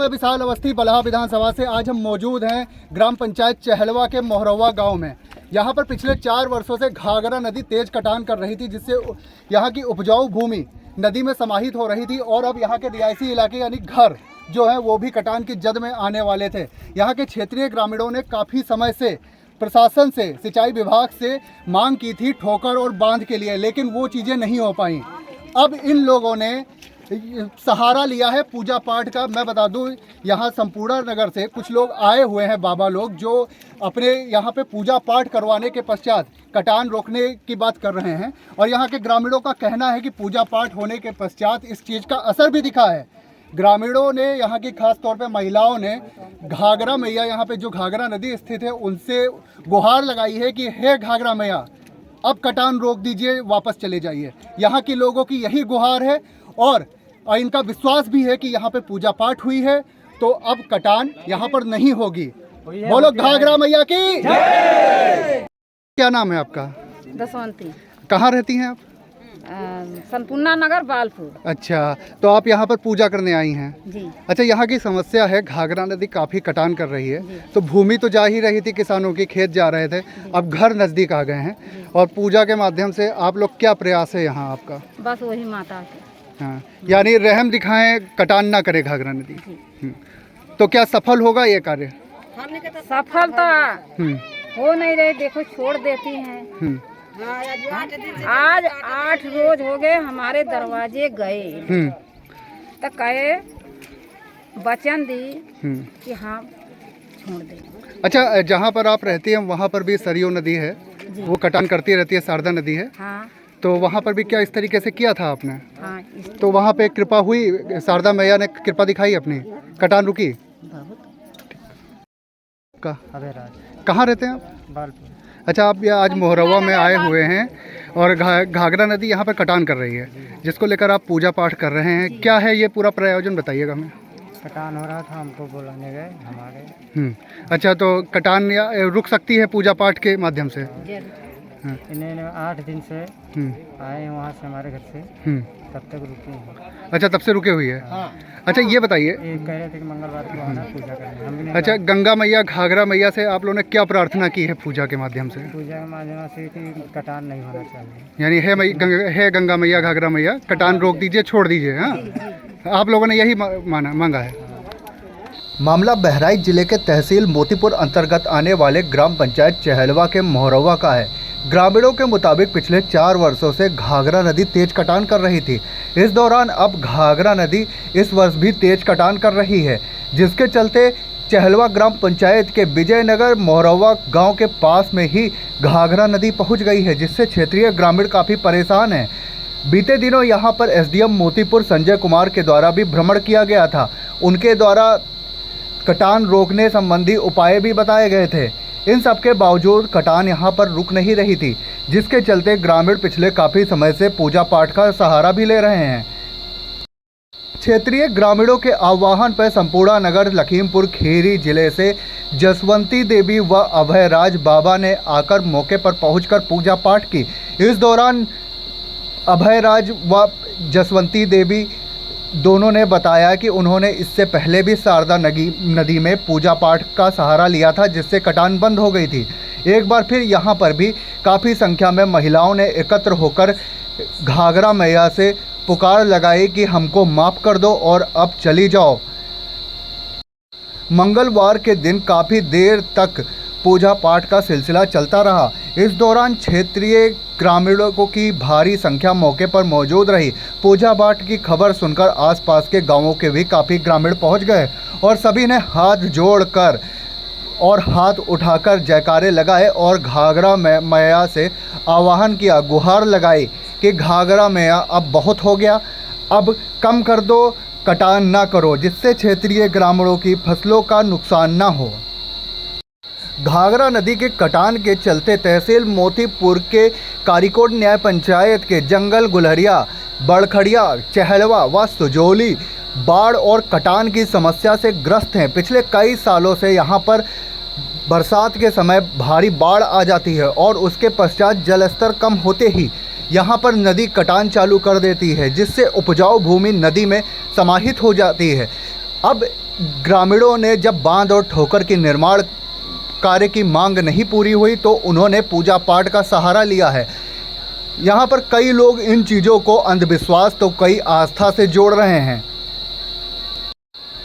मैं विशाल अवस्थी बलहा विधानसभा से। आज हम मौजूद हैं ग्राम पंचायत चहलवा के मोहरवा गांव में। यहां पर पिछले 4 वर्षों से घाघरा नदी तेज कटान कर रही थी, जिससे यहां की उपजाऊ भूमि नदी में समाहित हो रही थी और अब यहां के रिहायशी इलाके यानी घर जो है वो भी कटान की जद में आने वाले थे। यहाँ के क्षेत्रीय ग्रामीणों ने काफ़ी समय से प्रशासन से, सिंचाई विभाग से मांग की थी ठोकर और बांध के लिए, लेकिन वो चीज़ें नहीं हो पाई। अब इन लोगों ने सहारा लिया है पूजा पाठ का। मैं बता दूं, यहाँ संपूर्ण नगर से कुछ लोग आए हुए हैं, बाबा लोग, जो अपने यहाँ पे पूजा पाठ करवाने के पश्चात कटान रोकने की बात कर रहे हैं। और यहाँ के ग्रामीणों का कहना है कि पूजा पाठ होने के पश्चात इस चीज़ का असर भी दिखा है। ग्रामीणों ने, यहाँ की खास तौर पे महिलाओं ने घाघरा मैया, यहाँ पे जो घाघरा नदी स्थित है, उनसे गुहार लगाई है कि हे घाघरा मैया, अब कटान रोक दीजिए, वापस चले जाइए। यहाँ के लोगों की यही गुहार है और इनका विश्वास भी है कि यहाँ पे पूजा पाठ हुई है तो अब कटान यहाँ पर नहीं होगी। बोलो घाघरा मैया की जय। क्या नाम है आपका? दसवंती। कहाँ रहती हैं आप? संपूर्णा नगर, बालपुर। अच्छा, तो आप यहाँ पर पूजा करने आई हैं जी। अच्छा, यहाँ की समस्या है घाघरा नदी काफ़ी कटान कर रही है, तो भूमि तो जा ही रही थी, किसानों की खेत जा रहे थे, अब घर नज़दीक आ गए हैं और पूजा के माध्यम से आप लोग, क्या प्रयास है यहाँ आपका? बस वही माता के। हाँ, यानी रहम दिखाएं, कटान ना करे घाघरा नदी। तो क्या सफल होगा ये कार्य? सफल तो हो नहीं रहे, देखो छोड़ देती हैं। आज 8 रोज हो गए हमारे दरवाजे गए, तो कहे वचन दी कि हाँ छोड़ दे। अच्छा, जहाँ पर आप रहती हैं वहाँ पर भी सरयू नदी है, वो कटान करती रहती है, शारदा नदी है। हाँ। तो वहाँ पर भी क्या इस तरीके से किया था आपने? हाँ। तो वहाँ पे कृपा हुई, शारदा मैया ने कृपा दिखाई अपनी, कटान रुकी? कहाँ रहते हैं आप? बालपुर। अच्छा, आप यहाँ आज मोहरवा में आए हुए हैं और घाघरा नदी यहाँ पर कटान कर रही है, जिसको लेकर आप पूजा पाठ कर रहे हैं। क्या है ये पूरा प्रयोजन, बताइएगा हमें। कटान हो रहा था, हमको बुलाने गए हमारे। अच्छा, तो कटान रुक सकती है पूजा पाठ के माध्यम से? इन्हें 8 दिन से आए हैं वहाँ से, हमारे घर से, तब तक रुके हैं। अच्छा, तब से रुके हुई है। अच्छा, ये बताइए, कह रहे थे कि मंगलवार को आना पूजा करने। अच्छा, गंगा मैया, घाघरा मैया से आप लोगों ने क्या प्रार्थना की है पूजा के माध्यम से? पूजा के माध्यम से कि कटान नहीं होना चाहिए, यानी हे गंगा मैया, घाघरा मैया, कटान रोक दीजिए, छोड़ दीजिए। हाँ, आप लोगों ने यही मांगा है। मामला बहराइच जिले के तहसील मोतीपुर अंतर्गत आने वाले ग्राम पंचायत चहलवा के मोहरवा का है। ग्रामीणों के मुताबिक पिछले 4 वर्षों से घाघरा नदी तेज कटान कर रही थी। इस दौरान अब घाघरा नदी इस वर्ष भी तेज कटान कर रही है, जिसके चलते चहलवा ग्राम पंचायत के विजयनगर मोहरवा गांव के पास में ही घाघरा नदी पहुंच गई है, जिससे क्षेत्रीय ग्रामीण काफ़ी परेशान हैं। बीते दिनों यहां पर एसडीएम मोतीपुर संजय कुमार के द्वारा भी भ्रमण किया गया था। उनके द्वारा कटान रोकने संबंधी उपाय भी बताए गए थे। इन सब के बावजूद कटान यहां पर रुक नहीं रही थी, जिसके चलते ग्रामीण पिछले काफ़ी समय से पूजा पाठ का सहारा भी ले रहे हैं। क्षेत्रीय ग्रामीणों के आह्वान पर संपूर्णा नगर लखीमपुर खीरी जिले से जसवंती देवी व अभयराज बाबा ने आकर मौके पर पहुंचकर पूजा पाठ की। इस दौरान अभयराज व जसवंती देवी दोनों ने बताया कि उन्होंने इससे पहले भी शारदा नदी में पूजा पाठ का सहारा लिया था, जिससे कटान बंद हो गई थी। एक बार फिर यहां पर भी काफ़ी संख्या में महिलाओं ने एकत्र होकर घाघरा मैया से पुकार लगाई कि हमको माफ़ कर दो और अब चली जाओ। मंगलवार के दिन काफ़ी देर तक पूजा पाठ का सिलसिला चलता रहा। इस दौरान क्षेत्रीय ग्रामीणों की भारी संख्या मौके पर मौजूद रही। पूजा पाठ की खबर सुनकर आसपास के गांवों के भी काफ़ी ग्रामीण पहुंच गए और सभी ने हाथ जोड़कर और हाथ उठाकर जयकारे लगाए और घाघरा मैया से आह्वान किया, गुहार लगाई कि घाघरा मैया अब बहुत हो गया, अब कम कर दो, कटान ना करो, जिससे क्षेत्रीय ग्रामीणों की फसलों का नुकसान ना हो। घाघरा नदी के कटान के चलते तहसील मोतीपुर के कारीकोट न्याय पंचायत के जंगल गुलहरिया, बड़खड़िया, चहलवा व सुजोली बाढ़ और कटान की समस्या से ग्रस्त हैं। पिछले कई सालों से यहां पर बरसात के समय भारी बाढ़ आ जाती है और उसके पश्चात जलस्तर कम होते ही यहाँ पर नदी कटान चालू कर देती है, जिससे उपजाऊ भूमि नदी में समाहित हो जाती है। अब ग्रामीणों ने जब बांध और ठोकर की निर्माण कार्य की मांग नहीं पूरी हुई तो उन्होंने पूजा पाठ का सहारा लिया है। यहाँ पर कई लोग इन चीज़ों को अंधविश्वास तो कई आस्था से जोड़ रहे हैं।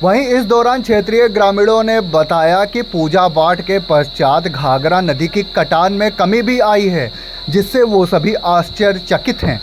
वहीं इस दौरान क्षेत्रीय ग्रामीणों ने बताया कि पूजा पाठ के पश्चात घाघरा नदी की कटान में कमी भी आई है, जिससे वो सभी आश्चर्यचकित हैं।